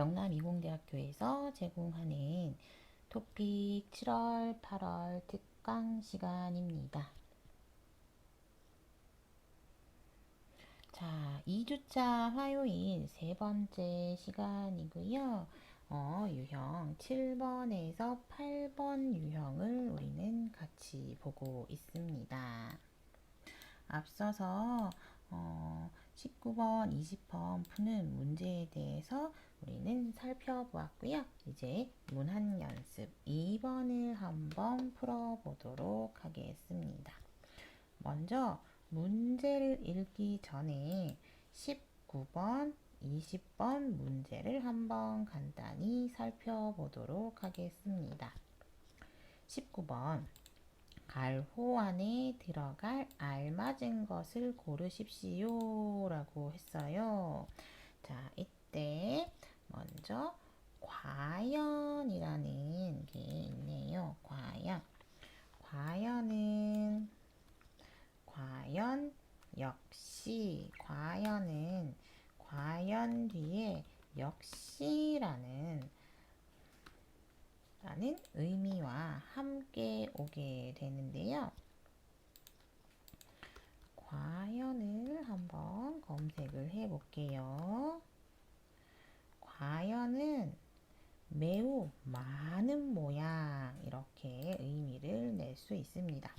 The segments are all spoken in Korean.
영남이공대학교에서 제공하는 토픽 7월, 8월 특강 시간입니다. 자, 2주차 화요일 세 번째 시간이고요. 유형 7번에서 8번 유형을 우리는 같이 보고 있습니다. 앞서서 19번, 20번 푸는 문제에 대해서 우리는 살펴보았고요. 이제 문한 연습 2번을 한번 풀어보도록 하겠습니다. 먼저 문제를 읽기 전에 19번, 20번 문제를 한번 간단히 살펴보도록 하겠습니다. 19번 갈호 안에 들어갈 알맞은 것을 고르십시오 라고 했어요. 자, 이때 먼저 과연이라는 게 있네요. 과연. 과연 역시 과연 뒤에 역시라는 의미와 함께 오게 되는데요. 과연을 한번 검색을 해 볼게요. 과연은 매우 많은 모양 이렇게 의미를 낼 수 있습니다.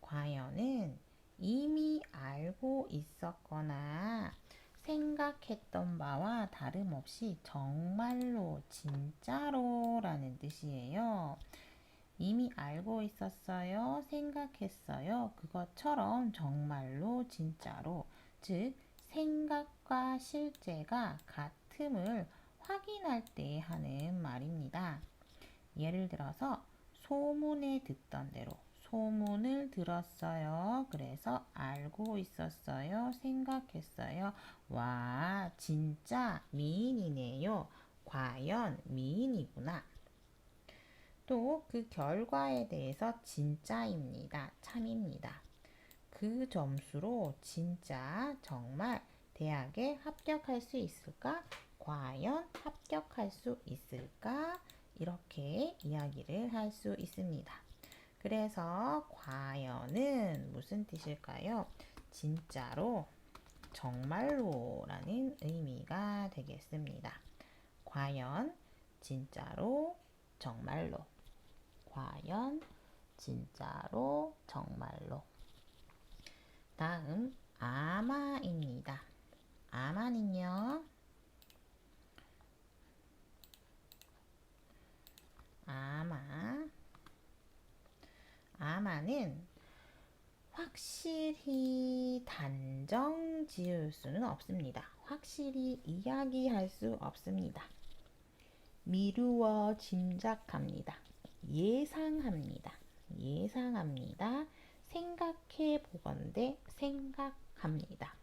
과연은 이미 알고 있었거나 생각했던 바와 다름없이 정말로 진짜로 라는 뜻이에요. 이미 알고 있었어요. 생각했어요. 그것처럼 정말로 진짜로 즉 생각과 실제가 같음을 확인할 때 하는 말입니다. 예를 들어서 소문에 듣던 대로 소문을 들었어요. 그래서 알고 있었어요. 생각했어요. 와, 진짜 미인이네요. 과연 미인이구나. 또 그 결과에 대해서 진짜입니다. 참입니다. 그 점수로 진짜 정말 대학에 합격할 수 있을까? 과연 합격할 수 있을까? 이렇게 이야기를 할 수 있습니다. 그래서 과연은 무슨 뜻일까요? 진짜로, 정말로 라는 의미가 되겠습니다. 과연, 진짜로, 정말로. 과연, 진짜로, 정말로. 다음, 아마입니다. 아마는요, 아마는 확실히 단정 지을 수는 없습니다. 확실히 이야기할 수 없습니다. 미루어 짐작합니다. 예상합니다. 생각해 보건대 생각합니다.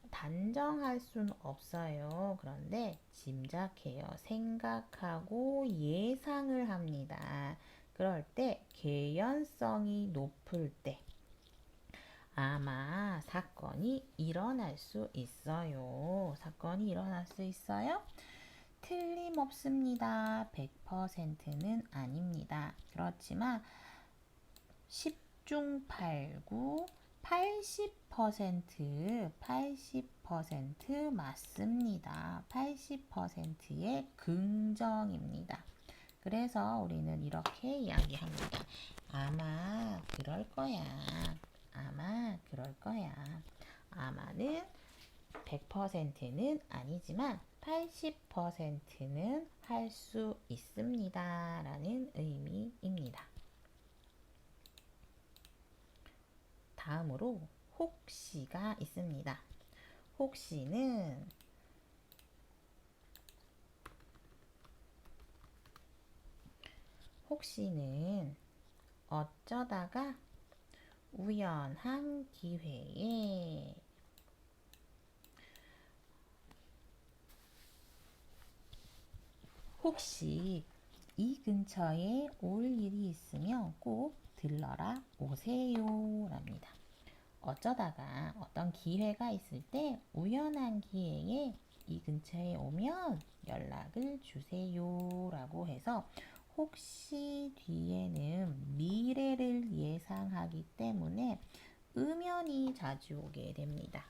단정할 수는 없어요. 그런데 짐작해요. 생각하고 예상을 합니다. 그럴 때 개연성이 높을 때 아마 사건이 일어날 수 있어요. 사건이 일어날 수 있어요? 틀림없습니다. 100%는 아닙니다. 그렇지만 10중 8구 80% 맞습니다. 80%의 긍정입니다. 그래서 우리는 이렇게 이야기합니다. 아마 그럴 거야. 아마 그럴 거야. 아마는 100%는 아니지만 80%는 할 수 있습니다. 라는 의미입니다. 다음으로 혹시가 있습니다. 혹시는 어쩌다가 우연한 기회에 혹시 이 근처에 올 일이 있으면 꼭 들러라 오세요 랍니다. 어쩌다가 어떤 기회가 있을 때 우연한 기회에 이 근처에 오면 연락을 주세요 라고 해서 혹시 뒤에는 미래를 예상하기 때문에 음연이 자주 오게 됩니다.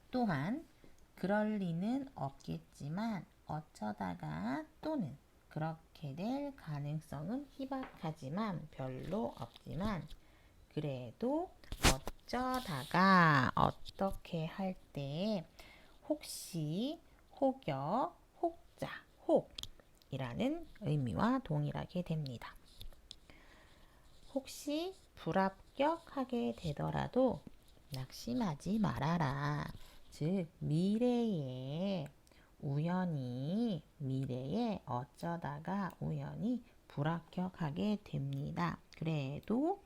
또한 그럴 리는 없겠지만 어쩌다가 또는 그렇게 될 가능성은 희박하지만 별로 없지만 그래도 어쩌다가 어떻게 할 때 혹시, 혹여, 혹자, 혹이라는 의미와 동일하게 됩니다. 혹시 불합격하게 되더라도 낙심하지 말아라. 즉 미래에 어쩌다가 우연히 불합격하게 됩니다. 그래도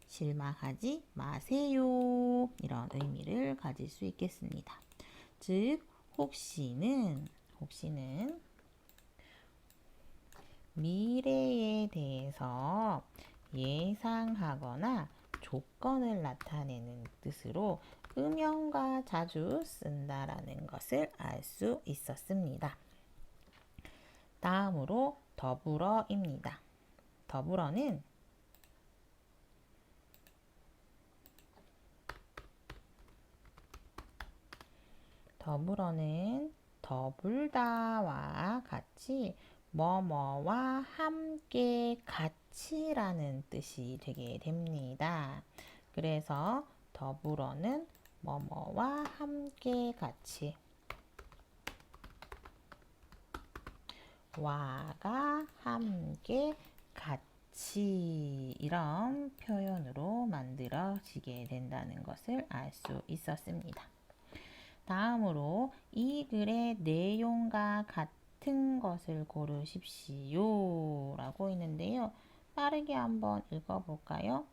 실망하지 마세요. 이런 의미를 가질 수 있겠습니다. 즉 혹시는 미래에 대해서 예상하거나 조건을 나타내는 뜻으로 음연과 자주 쓴다라는 것을 알 수 있었습니다. 다음으로 더불어입니다. 더불어는 더불다와 같이 뭐뭐와 함께 같이라는 뜻이 되게 됩니다. 그래서 더불어는 뭐뭐와 함께 같이 와가 함께 같이 이런 표현으로 만들어지게 된다는 것을 알 수 있었습니다. 다음으로 이 글의 내용과 같은 것을 고르십시오 라고 있는데요. 빠르게 한번 읽어볼까요?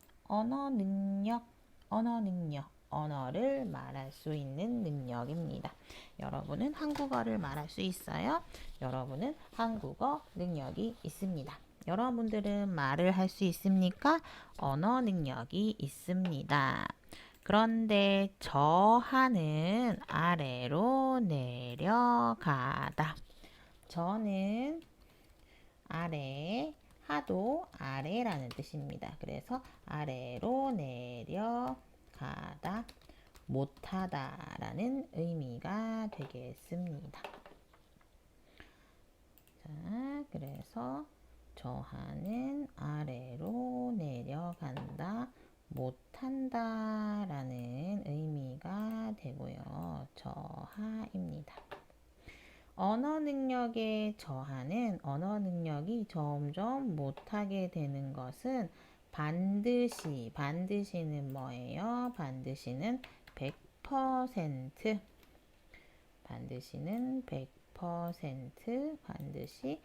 언어를 말할 수 있는 능력입니다. 여러분은 한국어를 말할 수 있어요? 여러분은 한국어 능력이 있습니다. 여러분들은 말을 할 수 있습니까? 언어 능력이 있습니다. 그런데 저하는 아래로 내려가다. 저는 아래, 하도 아래라는 뜻입니다. 그래서 아래로 내려가다, 못하다라는 의미가 되겠습니다. 자, 그래서 저하는 아래로 내려간다, 못한다 라는 의미가 되고요. 저하입니다. 언어 능력의 저하는 언어 능력이 점점 못하게 되는 것은 반드시는 뭐예요? 반드시는 100% 반드시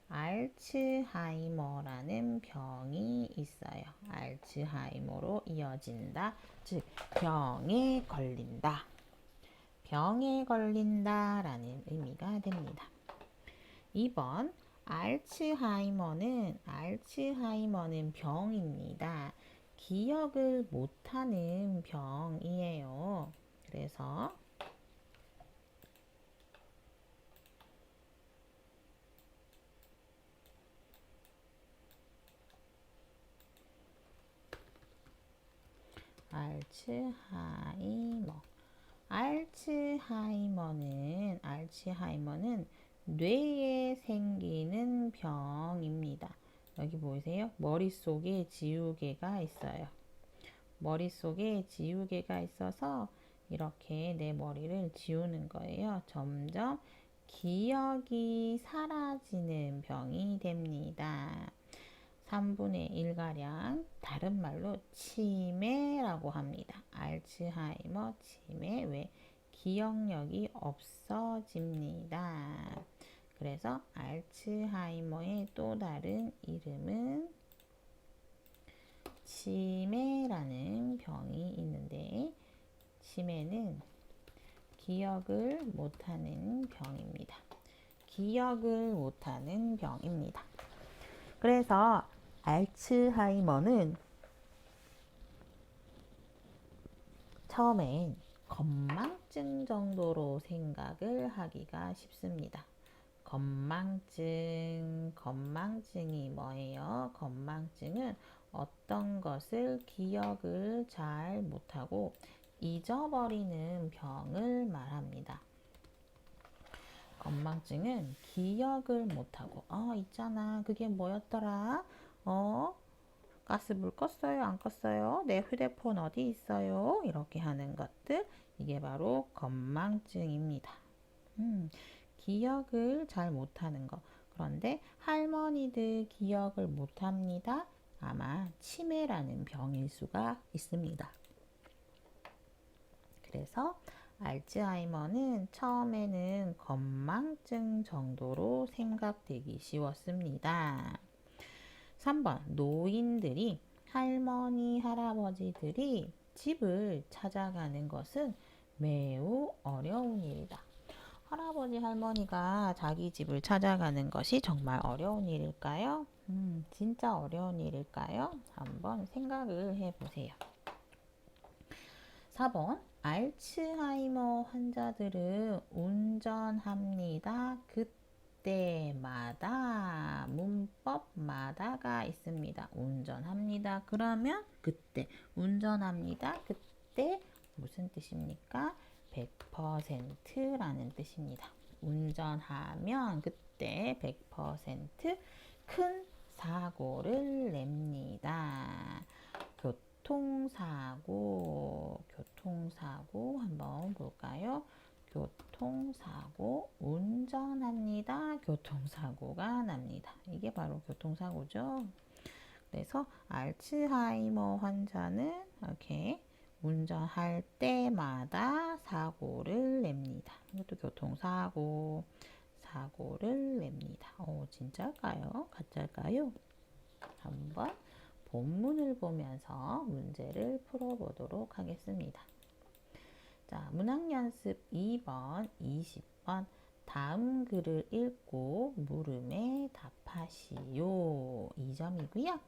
알츠하이머라는 병이 있어요. 알츠하이머로 이어진다. 즉 병에 걸린다라는 의미가 됩니다. 2번 알츠하이머는 병입니다. 기억을 못하는 병이에요. 그래서 알츠하이머는 뇌에 생기는 병입니다. 여기 보이세요? 머릿속에 지우개가 있어요. 머릿속에 지우개가 있어서 이렇게 내 머리를 지우는 거예요. 점점 기억이 사라지는 병이 됩니다. 3분의 1가량 다른 말로 치매라고 합니다. 알츠하이머 치매. 왜? 기억력이 없어집니다. 그래서 알츠하이머의 또 다른 이름은 치매라는 병이 있는데 치매는 기억을 못하는 병입니다. 그래서 알츠하이머는 처음엔 건망증 정도로 생각을 하기가 쉽습니다. 건망증이 뭐예요? 건망증은 어떤 것을 기억을 잘 못하고 잊어버리는 병을 말합니다. 건망증은 기억을 못하고 있잖아. 그게 뭐였더라? 가스불 껐어요? 안 껐어요? 내 휴대폰 어디 있어요? 이렇게 하는 것들, 이게 바로 건망증입니다. 기억을 잘 못하는 거. 그런데 할머니들 기억을 못합니다. 아마 치매라는 병일 수가 있습니다. 그래서 알츠하이머는 처음에는 건망증 정도로 생각되기 쉬웠습니다. 3번, 노인들이, 할머니, 할아버지들이 집을 찾아가는 것은 매우 어려운 일이다. 할아버지, 할머니가 자기 집을 찾아가는 것이 정말 어려운 일일까요? 진짜 어려운 일일까요? 한번 생각을 해보세요. 4번, 알츠하이머 환자들은 운전합니다. 그때마다, 문법마다가 있습니다. 운전합니다. 그러면 그때, 운전합니다. 그때 무슨 뜻입니까? 100%라는 뜻입니다. 운전하면 그때 100% 큰 사고를 냅니다. 교통사고 한번 볼까요? 교통사고, 운전합니다. 교통사고가 납니다. 이게 바로 교통사고죠. 그래서 알츠하이머 환자는 이렇게 운전할 때마다 사고를 냅니다. 이것도 사고를 냅니다. 진짜일까요? 가짜일까요? 한번 본문을 보면서 문제를 풀어보도록 하겠습니다. 자, 문학연습 2번, 20번. 다음 글을 읽고 물음에 답하시오. 2점이고요.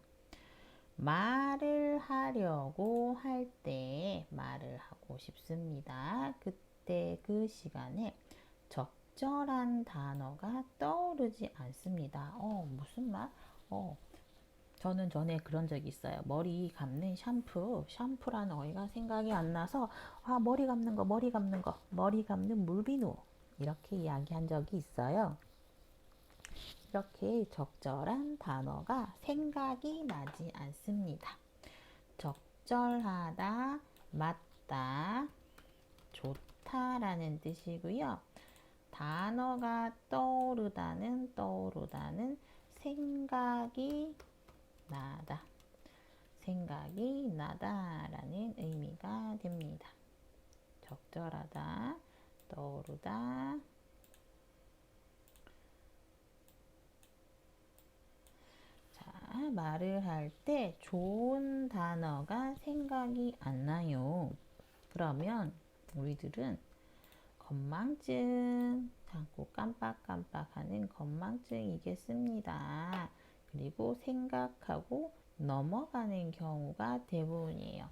말을 하려고 할 때 말을 하고 싶습니다. 그때 그 시간에 적절한 단어가 떠오르지 않습니다. 무슨 말? 저는 전에 그런 적이 있어요. 머리 감는 샴푸라는 어휘가 생각이 안 나서 머리 감는 거, 머리 감는 물비누 이렇게 이야기한 적이 있어요. 이렇게 적절한 단어가 생각이 나지 않습니다. 적절하다, 맞다, 좋다라는 뜻이고요. 단어가 떠오르다는 생각이 나다라는 의미가 됩니다. 적절하다, 떠오르다. 자, 말을 할 때 좋은 단어가 생각이 안 나요. 그러면 우리들은 건망증, 자꾸 깜빡깜빡하는 건망증이겠습니다. 그리고 생각하고 넘어가는 경우가 대부분이에요.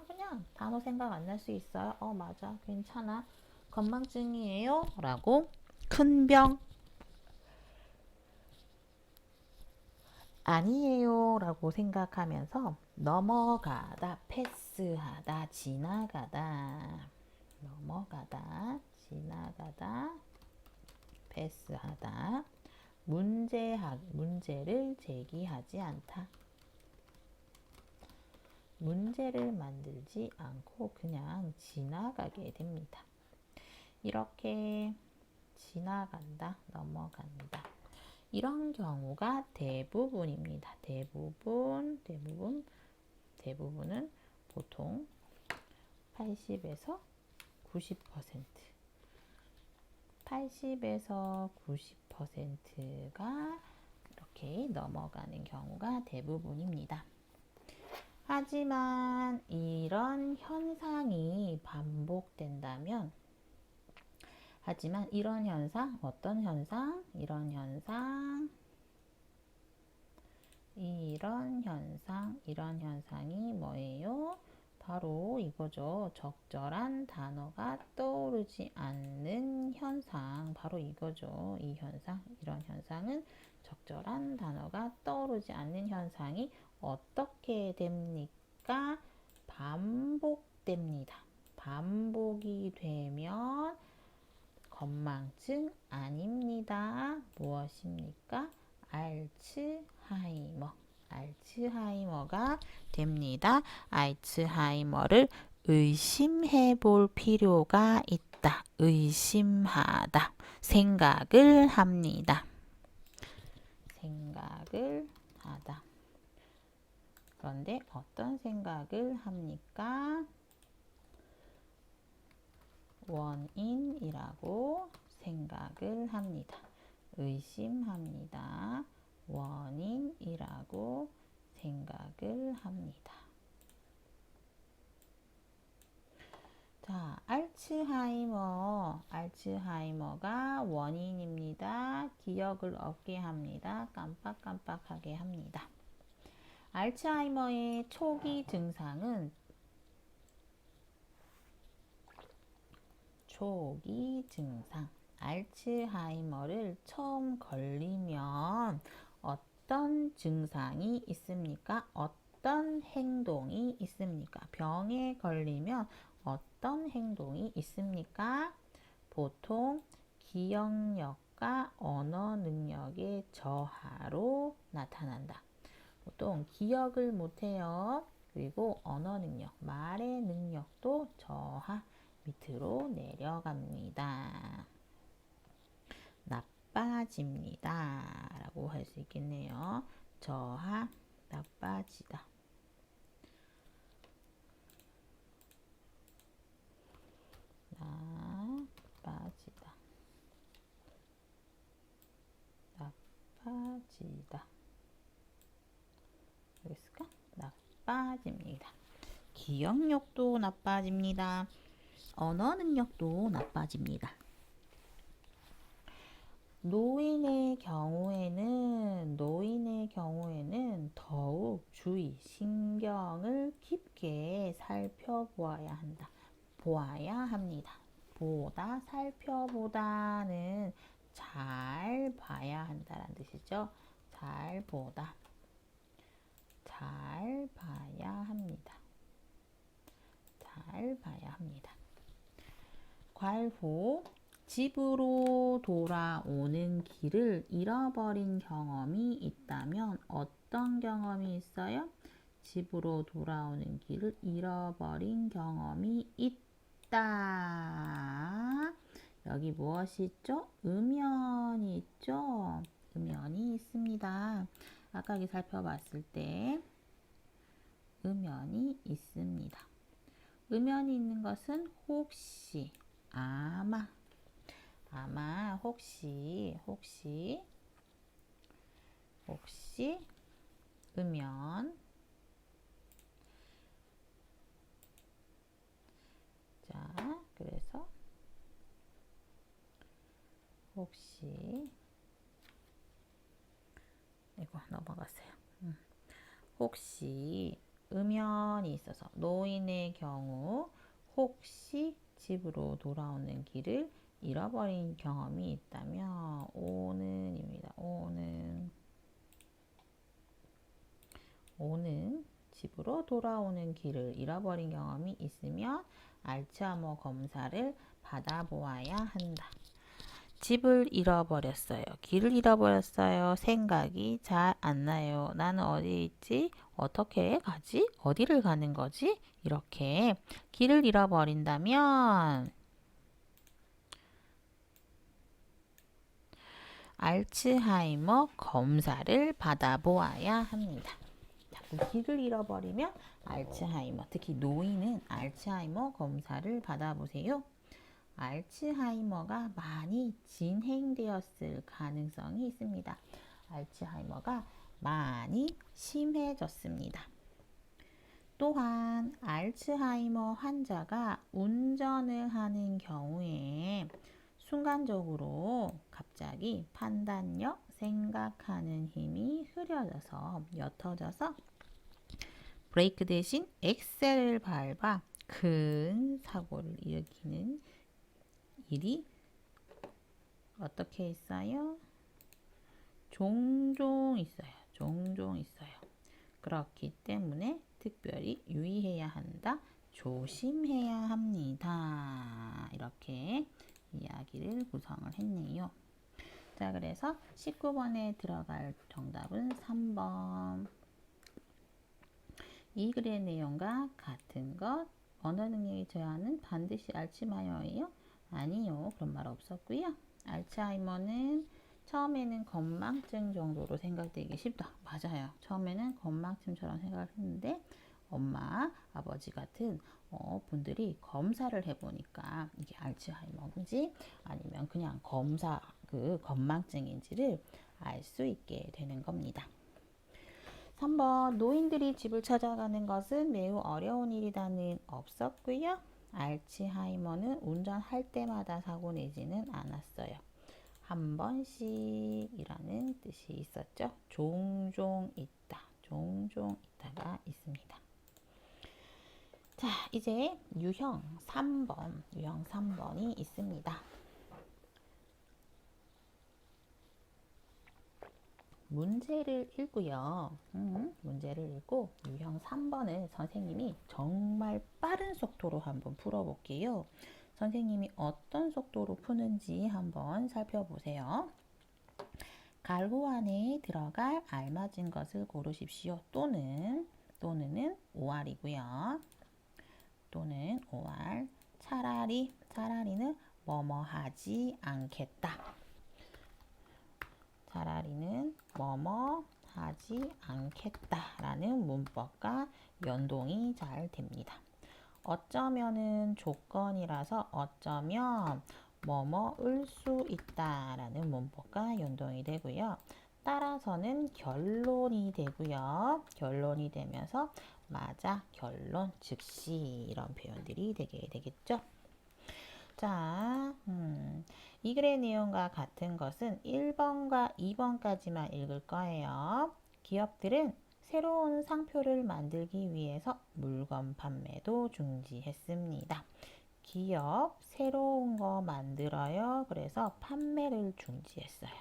그냥 단어 생각 안 날 수 있어요. 맞아, 괜찮아, 건망증이에요 라고 큰 병 아니에요 라고 생각하면서 넘어가다, 패스하다, 지나가다, 패스하다, 문제를 제기하지 않다. 문제를 만들지 않고 그냥 지나가게 됩니다. 이렇게 지나간다, 넘어간다. 이런 경우가 대부분입니다. 대부분은 보통 80에서 90%가 이렇게 넘어가는 경우가 대부분입니다. 하지만 이런 현상이 반복된다면, 이런 현상, 어떤 현상? 이런 현상 이런 현상이 뭐예요? 바로 이거죠. 적절한 단어가 떠오르지 않는 현상. 바로 이거죠. 이 현상, 이런 현상은 적절한 단어가 떠오르지 않는 현상이 어떻게 됩니까? 반복됩니다. 반복이 되면 건망증 아닙니다. 무엇입니까? 알츠하이머. 알츠하이머가 됩니다. 알츠하이머를 의심해 볼 필요가 있다. 의심하다. 생각을 합니다. 생각을 하다. 그런데 어떤 생각을 합니까? 원인이라고 생각을 합니다. 의심합니다. 원인이라고 생각을 합니다. 자, 알츠하이머가 원인입니다. 기억을 얻게 합니다. 깜빡깜빡하게 합니다. 알츠하이머의 초기 증상. 알츠하이머를 처음 걸리면 어떤 증상이 있습니까? 어떤 행동이 있습니까? 병에 걸리면 어떤 행동이 있습니까? 보통 기억력과 언어 능력의 저하로 나타난다. 보통 기억을 못해요. 그리고 언어 능력, 말의 능력도 저하 밑으로 내려갑니다. 나빠집니다. 라고 할 수 있겠네요. 저하, 나빠지다. 나빠지다. 나빠지다. 알겠을까? 나빠집니다. 기억력도 나빠집니다. 언어 능력도 나빠집니다. 노인의 경우에는 더욱 주의, 신경을 깊게 살펴보아야 한다. 보아야 합니다. 보다, 살펴보다는 잘 봐야 한다는 뜻이죠. 잘 보다. 잘 봐야 합니다. 잘 봐야 합니다. 괄호 집으로 돌아오는 길을 잃어버린 경험이 있다면 어떤 경험이 있어요? 집으로 돌아오는 길을 잃어버린 경험이 있다. 여기 무엇이 있죠? 음연이 있죠? 음연이 있습니다. 아까 여기 살펴봤을 때 음연이 있습니다. 음연이 있는 것은 혹시, 아마, 혹시 음연. 자, 그래서 혹시 이거 넘어갔어요. 혹시 음연이 있어서 노인의 경우 혹시 집으로 돌아오는 길을 잃어버린 경험이 있다면 오는입니다. 오는 집으로 돌아오는 길을 잃어버린 경험이 있으면 알츠하이머 검사를 받아보아야 한다. 집을 잃어버렸어요. 길을 잃어버렸어요. 생각이 잘 안 나요. 나는 어디에 있지? 어떻게 가지? 어디를 가는 거지? 이렇게 길을 잃어버린다면 알츠하이머 검사를 받아보아야 합니다. 자꾸 길을 잃어버리면 알츠하이머, 특히 노인은 알츠하이머 검사를 받아보세요. 알츠하이머가 많이 진행되었을 가능성이 있습니다. 알츠하이머가 많이 심해졌습니다. 또한 알츠하이머 환자가 운전을 하는 경우에 순간적으로 갑자기 판단력, 생각하는 힘이 흐려져서 옅어져서 브레이크 대신 엑셀을 밟아 큰 사고를 일으키는 일이 어떻게 있어요? 종종 있어요. 종종 있어요. 그렇기 때문에 특별히 유의해야 한다. 조심해야 합니다. 이렇게 이야기를 구성을 했네요. 자, 그래서 19번에 들어갈 정답은 3번. 이 글의 내용과 같은 것, 언어 능력의 저하는 반드시 알츠하이머예요? 아니요. 그런 말 없었고요. 알츠하이머는 처음에는 건망증 정도로 생각되기 쉽다. 맞아요. 처음에는 건망증처럼 생각을 했는데 엄마, 아버지 같은 분들이 검사를 해보니까 이게 알츠하이머인지 아니면 그냥 검사 건망증인지를 알 수 있게 되는 겁니다. 3번 노인들이 집을 찾아가는 것은 매우 어려운 일이다는 없었고요. 알츠하이머는 운전할 때마다 사고 내지는 않았어요. 한 번씩이라는 뜻이 있었죠. 종종 있다. 종종 있다가 있습니다. 자, 이제 유형 3번이 있습니다. 문제를 읽고요. 문제를 읽고 유형 3번을 선생님이 정말 빠른 속도로 한번 풀어볼게요. 선생님이 어떤 속도로 푸는지 한번 살펴보세요. 갈고 안에 들어갈 알맞은 것을 고르십시오. 또는 또는은 5알이고요. 또는 5알. 차라리는 뭐뭐 하지 않겠다. 차라리는 뭐뭐 하지 않겠다라는 문법과 연동이 잘 됩니다. 어쩌면은 조건이라서 어쩌면 뭐뭐을 수 있다라는 문법과 연동이 되고요. 따라서는 결론이 되고요. 결론이 되면서 맞아, 결론, 즉시 이런 표현들이 되게 되겠죠. 자, 이 글의 내용과 같은 것은 1번과 2번까지만 읽을 거예요. 기업들은 새로운 상표를 만들기 위해서 물건 판매도 중지했습니다. 기업 새로운 거 만들어요. 그래서 판매를 중지했어요.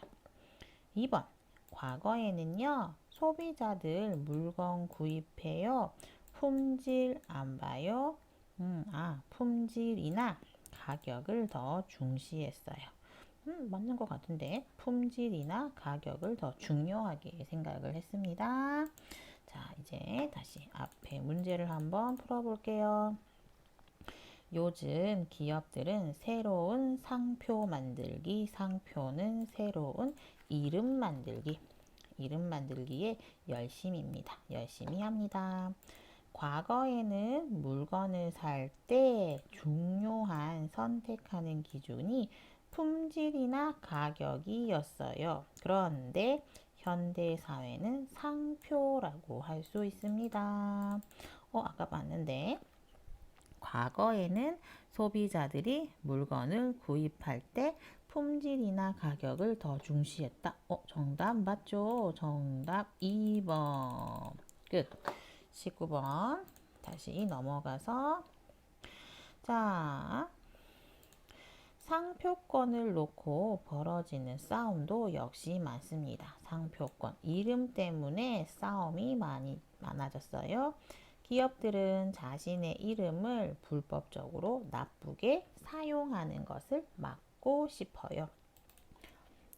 2번 과거에는요. 소비자들 물건 구입해요. 품질 안 봐요. 품질이나 가격을 더 중시했어요. 맞는 것 같은데 품질이나 가격을 더 중요하게 생각을 했습니다. 자, 이제 다시 앞에 문제를 한번 풀어볼게요. 요즘 기업들은 새로운 상표 만들기, 상표는 새로운 이름 만들기에 열심입니다. 열심히 합니다. 과거에는 물건을 살 때 중요한 선택하는 기준이 품질이나 가격이었어요. 그런데 현대 사회는 상표라고 할 수 있습니다. 아까 봤는데 과거에는 소비자들이 물건을 구입할 때 품질이나 가격을 더 중시했다. 정답 맞죠? 정답 2번. 끝. 19번 다시 넘어가서 자, 상표권을 놓고 벌어지는 싸움도 역시 많습니다. 상표권, 이름 때문에 싸움이 많아졌어요. 기업들은 자신의 이름을 불법적으로 나쁘게 사용하는 것을 막고 싶어요.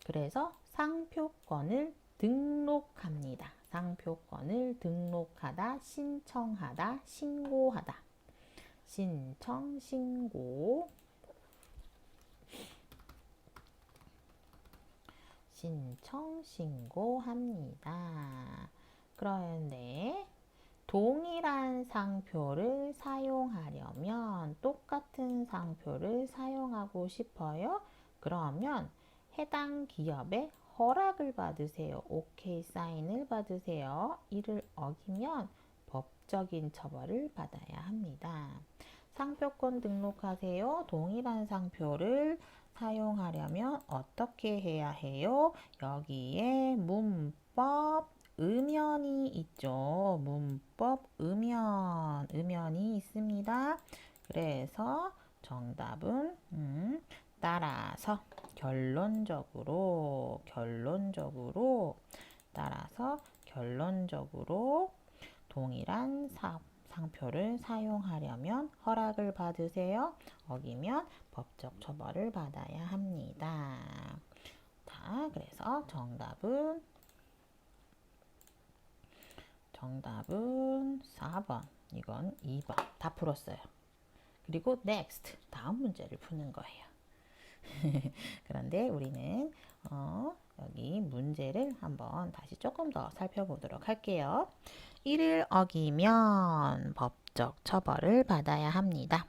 그래서 상표권을 등록합니다. 상표권을 등록하다, 신청하다, 신고하다. 신청, 신고. 신청, 신고합니다. 그런데 동일한 상표를 사용하려면 똑같은 상표를 사용하고 싶어요. 그러면 해당 기업의 허락을 받으세요. 오케이 사인을 받으세요. 이를 어기면 법적인 처벌을 받아야 합니다. 상표권 등록하세요. 동일한 상표를 사용하려면 어떻게 해야 해요? 여기에 문법 음연이 있죠. 문법 음연이 있습니다. 그래서 정답은 따라서 결론적으로 동일한 상표를 사용하려면 허락을 받으세요. 어기면 법적 처벌을 받아야 합니다. 자, 그래서 정답은 4번, 이건 2번. 다 풀었어요. 그리고 next, 다음 문제를 푸는 거예요. 그런데 우리는 여기 문제를 한번 다시 조금 더 살펴보도록 할게요. 이를 어기면 법적 처벌을 받아야 합니다.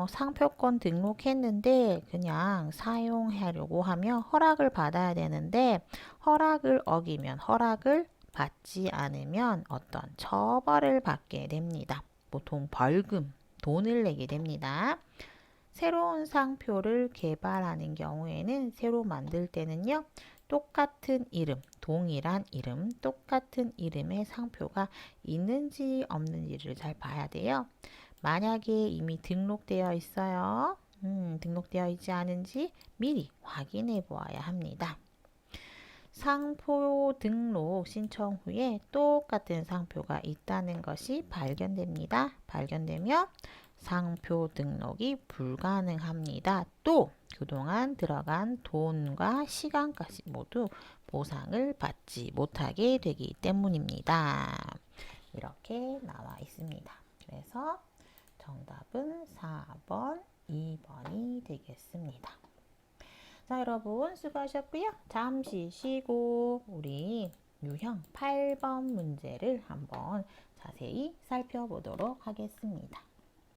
상표권 등록했는데 그냥 사용하려고 하면 허락을 받아야 되는데 허락을 어기면 허락을 받지 않으면 어떤 처벌을 받게 됩니다. 보통 벌금, 돈을 내게 됩니다. 새로운 상표를 개발하는 경우에는 새로 만들 때는요. 똑같은 이름, 동일한 이름, 똑같은 이름의 상표가 있는지 없는지를 잘 봐야 돼요. 만약에 이미 등록되어 있어요. 등록되어 있지 않은지 미리 확인해 보아야 합니다. 상표 등록 신청 후에 똑같은 상표가 있다는 것이 발견됩니다. 발견되면 상표 등록이 불가능합니다. 또 그동안 들어간 돈과 시간까지 모두 보상을 받지 못하게 되기 때문입니다. 이렇게 나와 있습니다. 그래서 정답은 4번, 2번이 되겠습니다. 자, 여러분 수고하셨고요. 잠시 쉬고 우리 유형 8번 문제를 한번 자세히 살펴보도록 하겠습니다.